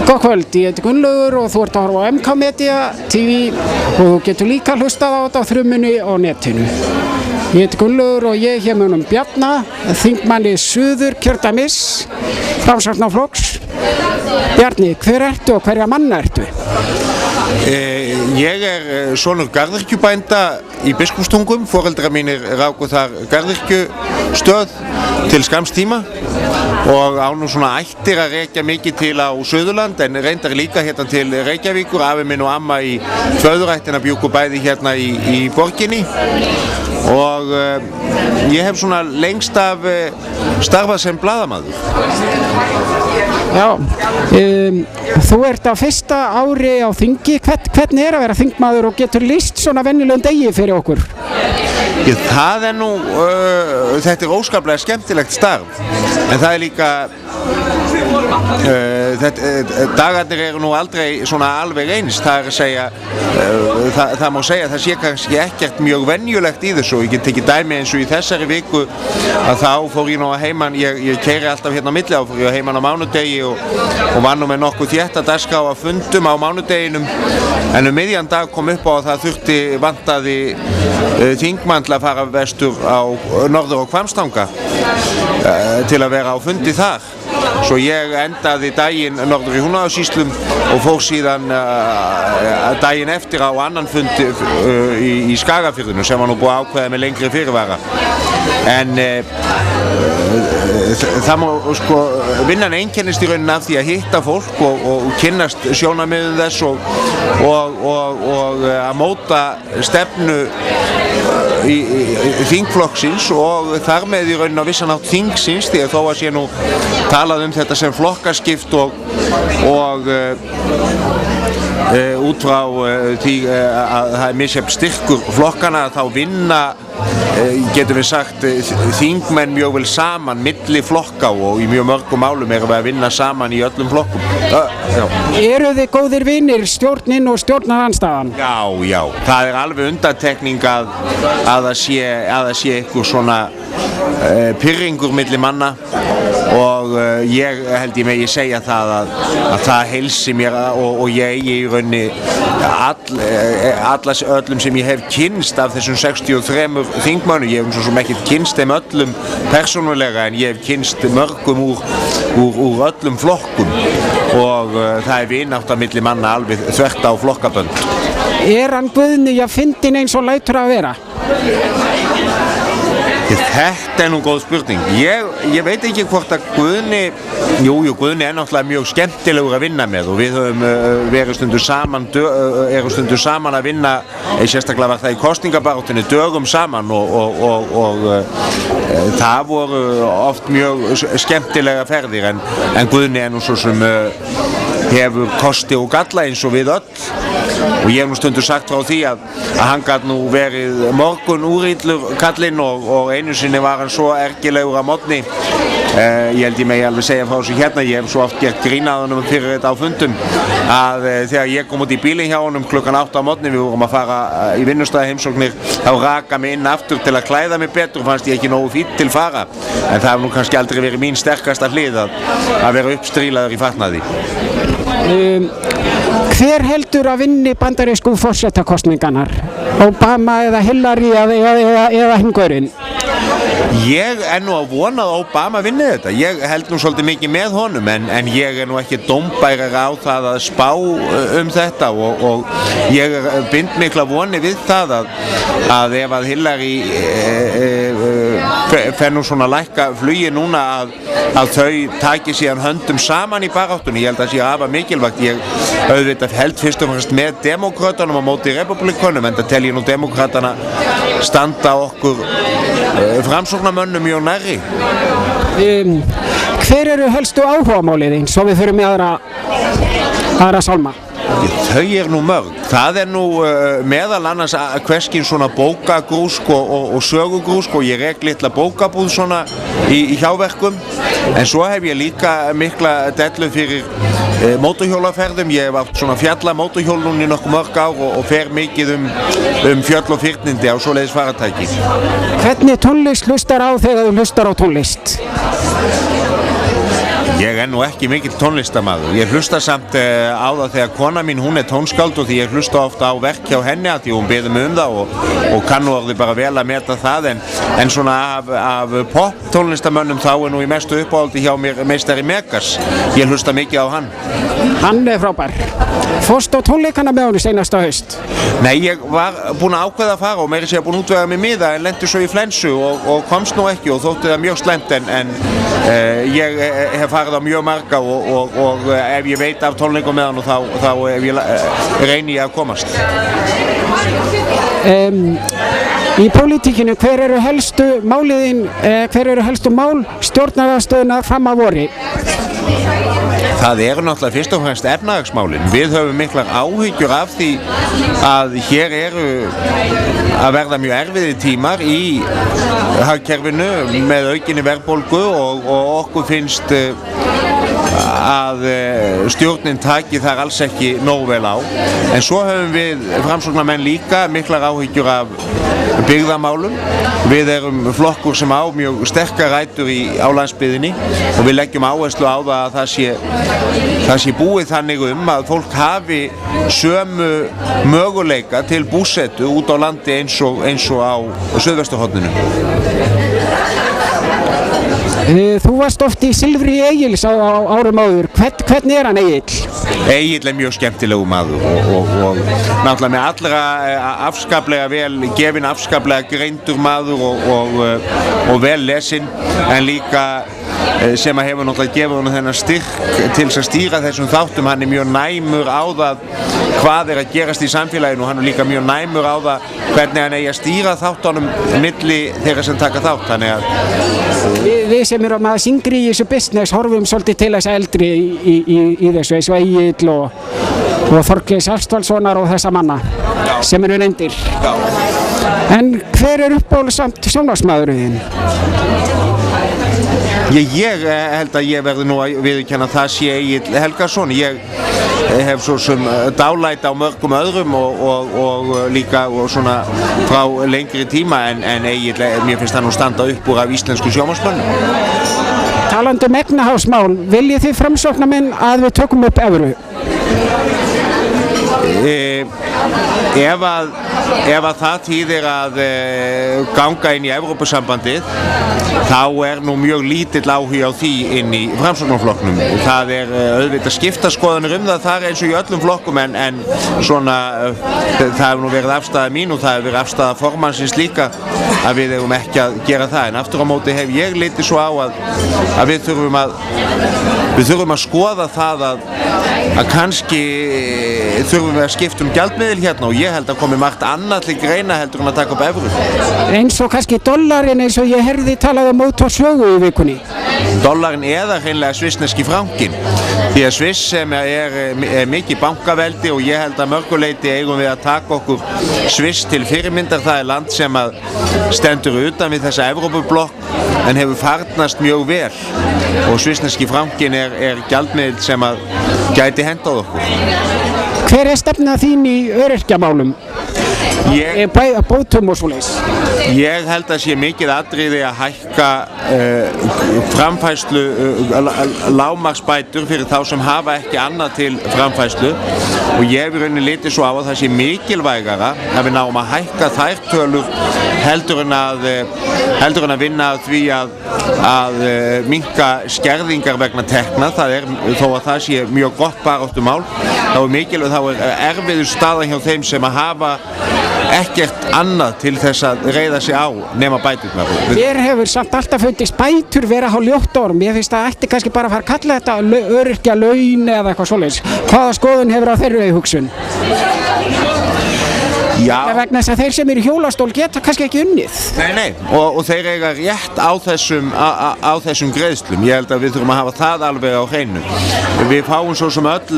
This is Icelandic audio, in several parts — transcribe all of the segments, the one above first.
Gott kvöld, ég heiti Gunnlaugur og þú ert að horfa á MK Media TV og þú getur líka hlustað á þetta á þrumunni og netinu. Ég heiti Gunnlaugur og ég er hér með honum Bjarna, þingmanni Suðurkjördæmis, Framsóknarflokks. Bjarni, hver ertu og hverja manna ertu? Ég sonur garðyrkjubænda í Biskupstungum. Foreldrar mínir ráku þar garðyrkjustöð til skamms tíma og á nú svona ættir að rekja mikið til á Suðurland en reyndar líka hérna til Reykjavíkur. Afi minn og amma í föðurættina bjuggu bæði hérna í borginni og ég hef svona lengst af starfað sem blaðamaður. Já, þú ert á fyrsta ári á þingi. Hvernig er að vera þingmaður og getur lýst svona venjulegum degi fyrir okkur? Það er nú, þetta er óskaplega skemmtilegt starf, en það er líka, dagarnir eru nú aldrei svona alveg eins. Það er að segja, það má segja að það sé kannski ekkert mjög venjulegt í þessu. Ég get tekið dæmi eins og í þessari viku að þá fór ég nú að heiman, ég keyri alltaf hérna á milli, þá fór ég að heiman á mánudegi og var nú með nokkuð þétta dagskrá af fundum á mánudeginum, en miðjan dag kom upp á að það vantaði þingmann til að fara vestur á norður á Hvammstanga til að vera á fundi þar. Svo ég endaði daginn norður í Húnavatnssýslum og fór síðan daginn eftir á annan fund í Skagafirðinu sem var nú búið að ákveða með lengri fyrirvara. En það má sko, vinnan einkennist í rauninni af því að hitta fólk og kynnast sjónarmiðum þess og að móta stefnu í þingflokksins og þar með í rauninni á vissan hátt þingsins, því að þó að sé nú talað um þetta sem flokkaskipt og út frá því að það er misjafn styrkur flokkana, þá vinna, getum við sagt, þingmenn mjög vel saman milli flokka og í mjög mörgum málum erum við að vinna saman í öllum flokkum. Eru þið góðir vinir, stjórnin og stjórnarandstaðan? Já, það er alveg undantekning að það sé einhver svona pirringur milli manna og ég held ég megi segja það að það heilsi mér og ég eigi í rauninni öllum sem ég hef kynnst af þessum 63 þingmönnum. Ég hef svo sem ekki kynnst þeim öllum persónulega en ég hef kynnst mörgum úr öllum flokkum og það er vinátt á milli manna alveg þvert á flokkabönd. Er hann Guðni að fyndin eins og lætur að vera? Þetta er nú góð spurning. Ég veit ekki hvort að Guðni, Guðni er náttúrulega mjög skemmtilegur að vinna með og við höfum verið stundu saman að vinna, sérstaklega var það í kosningabaráttunni, dögum saman og það voru oft mjög skemmtilega ferðir en Guðni er nú svo sem hefur kosti og galla eins og við öll og ég hef nú stundu sagt frá því að hann gat nú verið morgun úrillur kallinn og einu sinni var hann svo ergilegur að morgni. Ég held ég megi alveg segja frá þessu hérna, ég hef svo oft gert grín að honum fyrir þetta á fundum að þegar ég kom út í bílinn hjá honum klukkan 8 á morgni, við vorum að fara í vinnustæði heimsóknir, þá raka mig inn aftur til að klæða mig betur og fannst ég ekki nógu fínn til fara, en það hef nú kannski aldrei verið mín sterkasta hlið að vera uppstrílaður í fatnaði. Hver heldur að vinni bandarísku forsetakosningarnar? Obama eða Hillary eða hingurinn? Ég er nú að vona að Obama vinni þetta. Ég held nú svolítið mikið með honum en ég er nú ekki dómbærar á það að spá þetta og ég bind mikla voni við það að ef að Hillary fer nú svona lækka flugi núna að þau taki síðan höndum saman í baráttunni. Ég held að það sé afar mikilvægt. Ég auðvitað held fyrst og fremst með demókrötunum á móti republikonum en það tel ég nú demókratana standa okkur framsóknarmönnum mjög nærri. Hver eru helstu áhugamálið þín, svo við förum í aðra sálma? Þau er nú mörg. Það er nú meðal annars hverskinn svona bókagrúsk og sögugrúsk og ég rek litla bókabúð svona í hjáverkum en svo hef ég líka mikla dellu fyrir mótorhjólaferðum. Ég hef átt svona fjalla mótorhjól núna í nokkuð mörg ár og fer mikið um fjöll og fyrnindi á svoleiðis faratæki. Hvernig tónlist hlustar á þegar þú hlustar á tónlist? Ég nú ekki mikill tónlistarmaður. Ég hlusta samt á það þegar kona mín, hún tónskáld og því ég hlusta ofta á verk hjá henni að því hún biður mig það og kann nú orðið bara vel að meta það en svona af pop tónlistarmönnum þá nú í mestu uppáhaldi hjá mér meistari Megas. Ég hlusta mikið á hann. Hann frábær. Fórstu á tónleikana með honum seinasta haust? Nei, ég var búinn að ákveða að fara og meiri sé að búinn að útvega mig miða en lenti svo í flensu og komst nú ekki og þótti það mjög slæmt en ég hef farið á mjög marga og ef ég veit af tónleikum með hann þá reyni ég að komast. Í pólitíkinu, hver eru helstu mál stjórnarandstöðunnar fram að vori? Það eru náttúrulega fyrst og fremst efnahagsmálin. Við höfum miklar áhyggjur af því að hér eru að verða mjög erfiðir tímar í hagkerfinu með aukinni verðbólgu og okkur finnst að stjórnin taki þar alls ekki nógu vel á. En svo höfum við framsóknarmenn líka miklar áhyggjur af byggðamálum. Við erum flokkur sem á mjög sterkar rætur á landsbyggðinni og við leggjum áherslu á það að það sé búið þannig að fólk hafi sömu möguleika til búsetu út á landi eins og á suðvesturhorninu. Þú varst oft í Silfri Egils á árum áður. Hvernig hann Egill? Egill mjög skemmtilegu maður og náttúrulega með allra afskaplega vel gefinn, afskaplega greindur maður og vel lesinn en líka sem að hefur náttúrulega gefið honum þennan styrk til að stýra þessum þáttum. Hann mjög næmur á það hvað að gerast í samfélaginu og hann líka mjög næmur á það hvernig hann eigi að stýra þáttunum milli þeirra sem taka þátt. Þannig að við sem erum að syngri í þessu business horfum svolítið til þess eldri í þessu eins og Egill og Þorgeir Hafsteinssonar og þessa manna sem eru reyndir. En hver uppáhaldsamt sjónvarpsmaðurinn þinn? Ég held að ég verði nú að viðurkenna það sé Egill Helgason. Ég hef svo sem dálæti á mörgum öðrum og líka og svona frá lengri tíma en Egill, mér finnst það nú standa upp úr af íslensku sjónvarpsmönnum. Talandi efnahagsmál, viljið þið framsóknarmenn að við tökum upp evru? Ef að það þýðir að ganga inn í Evrópusambandið þá nú mjög lítill áhugi á því inn í Framsóknarflokknum. Það auðvitað skipta skoðanir það þar eins og í öllum flokkum en svona það hefur nú verið afstaða mín og það hefur verið afstaða formannsins líka að við eigum ekki að gera það en aftur á móti hef ég litið svo á að við þurfum að skoða það að kannski þurfum við að skipta gjaldmiðil hérna og ég held að komi margt annað til greina heldur en að taka upp evru. Eins og kannski dollarin eins og ég herði talað um mótorsögu í vikunni. Dollarin eða hreinlega svissneski frankinn. Því að Sviss sem er mikið bankaveldi og ég held að mörguleiti eigum við að taka okkur Sviss til fyrirmyndar. Það er land sem að stendur utan við þessa Evrópublokk en hefur farnast mjög vel og svissneski frankinn er gjaldmiðil sem að gæti hendað okkur. Hver stefna þín í öryrkjamálum? Bótum og svoleiðis. Ég held að sé mikið atriði að hækka framfærslu lágmarksbætur fyrir þá sem hafa ekki annað til framfærslu og ég hef í rauninni litið svo á að það sé mikilvægara að við náum að hækka þær tölur heldur en að vinna að því að minnka skerðingar vegna tekna. Það þó að það sé mjög gott baráttumál þá er erfiður staða hjá þeim sem að hafa ekkert annað til þess að reiða sig á nema bæturnar. Mér hefur samt alltaf fundist bætur vera á ljótt orm. Ég finnst að ætti kannski bara að fara að kalla þetta öryrkja laun eða eitthvað svoleiðis. Hvaða skoðun hefur á þeirri hugsun? Já. Vegna þess að þeir sem eru í hjólastól geta kannski ekki unnið. Nei, og þeir eiga rétt á þessum greiðslum. Ég held að við þurfum að hafa það alveg á hreinu. Við fáum svo sem öll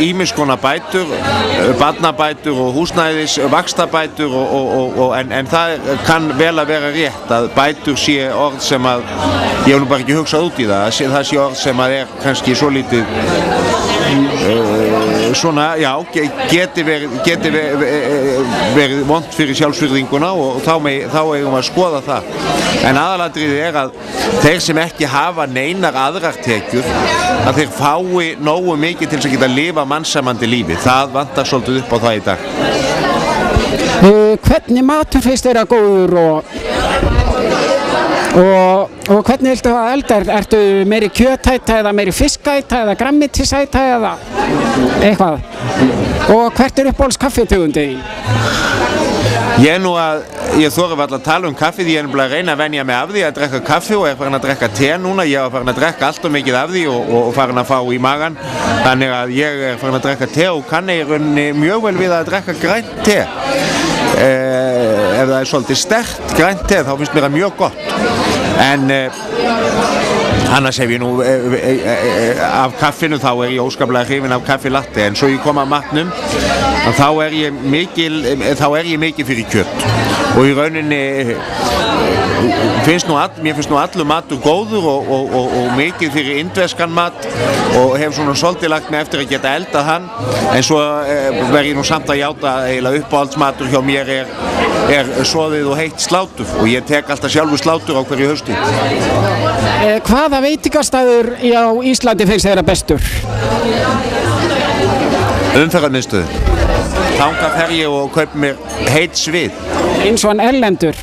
ýmiss konar bætur, barnabætur og húsnæðis, vaxtabætur en það kann vel að vera rétt að bætur sé orð sem að, ég hef nú bara ekki hugsað út í það sé orð sem að er kannski svo lítið svona, já, geti verið vont fyrir sjálfsvirðinguna og þá eigum við að skoða það. En aðalatriðið að þeir sem ekki hafa neinar aðrar tekjur, að þeir fái nógu mikið til þess að geta lifa mannsæmandi lífi. Það vantar svolítið upp á það í dag. Hvernig matur finnst þér góður og hvernig viltu að elda? Ertu meiri kjötæta eða meiri fiskæta eða grænmetisæta eða eitthvað? Og hvert uppáhalds kaffitegundið þín? Ég þori varla að tala kaffi því ég nefnilega að reyna að venja mig af því að drekka kaffi og farin að drekka te núna. Ég var farin að drekka allt og mikið af því og farin að fá í magan. Þannig að ég farin að drekka te og kann í rauninni mjög vel við að drekka grænt te. Ef það svolítið sterkt grænt te þá finnst mér það mjög gott. En annars hef ég nú af kaffinu þá ég óskaplega hrifinn af kaffilatte, en svo ég kom að matnum þá ég mikið fyrir kjött og í rauninni mér finnst nú allur matur góður og mikið fyrir indverskan mat og hef svona svolítið lagt mig eftir að geta eldað hann, en svo verð ég nú samt að játa eiginlega uppáhaldsmatur hjá mér er soðið og heitt slátur og ég tek alltaf sjálfur slátur á hverju hausti. Hvaða veitingastæður á Íslandi finnst þér bestur? Umferðarmiðstöðin. Þangað fer ég og kaupi mér heitt svið. Eins og hann erlendur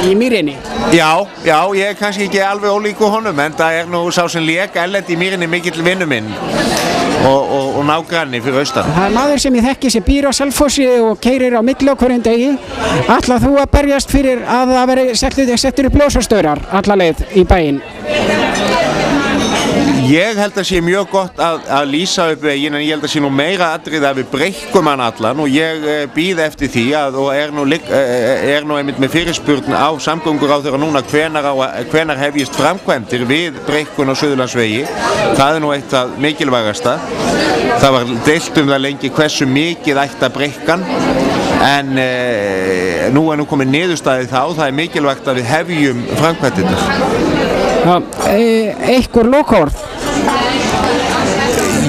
í Mýrinni? Já, ég kannski ekki alveg ólíkur honum, en það nú sá sem lék erlend í Mýrinni mikill vinur minn og nágranni fyrir austan. Það maður sem ég þekki sem býr á Selfossi og keyrir á milli á hverjum degi. Ætlar þú að berjast fyrir að það veri settur upp ljósastaurar alla leið í bæinn? Ég held að sé mjög gott að lýsa upp veginn, en ég held að sé nú meira atriði að við breikkum hann allan og ég býð eftir því og er nú einmitt með fyrirspurn á samgönguráðherra núna hvenær hefjist framkvæmdir við breikkun á Suðurlandsvegi. Það nú eitt af mikilvægasta. Það var deilt það lengi hversu mikið ætti að breikka hann, en nú komið niðurstaðið það mikilvægt að við hefjum framkvæmdirnar. Einhver lokaorð?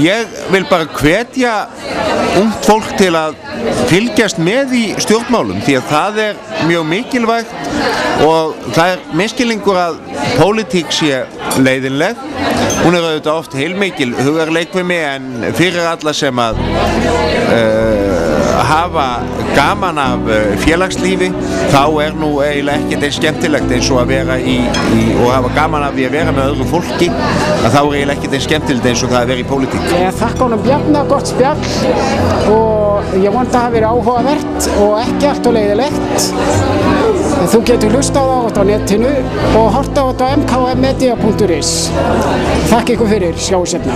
Ég vil bara hvetja ungt fólk til að fylgjast með í stjórnmálum því að það er mjög mikilvægt og það misskilningur að pólitík sé leiðinleg. Hún auðvitað oft heilmikil hugarleikfimi, en fyrir alla sem að hafa gaman af félagslífi þá nú eiginlega ekkert eins skemmtilegt eins og að vera og hafa gaman af því að vera með öðru fólki, að þá eiginlega ekkert eins skemmtilegt eins og það að vera í pólitík. Ég þakka honum Bjarna gott spjall og ég vona að það hafi verið áhugavert og ekki allt og leiðilegt. Þú getur hlustað á þetta á netinu og horft á þetta á mkmmedia.is. Þakka ykkur fyrir, sjáum seinna.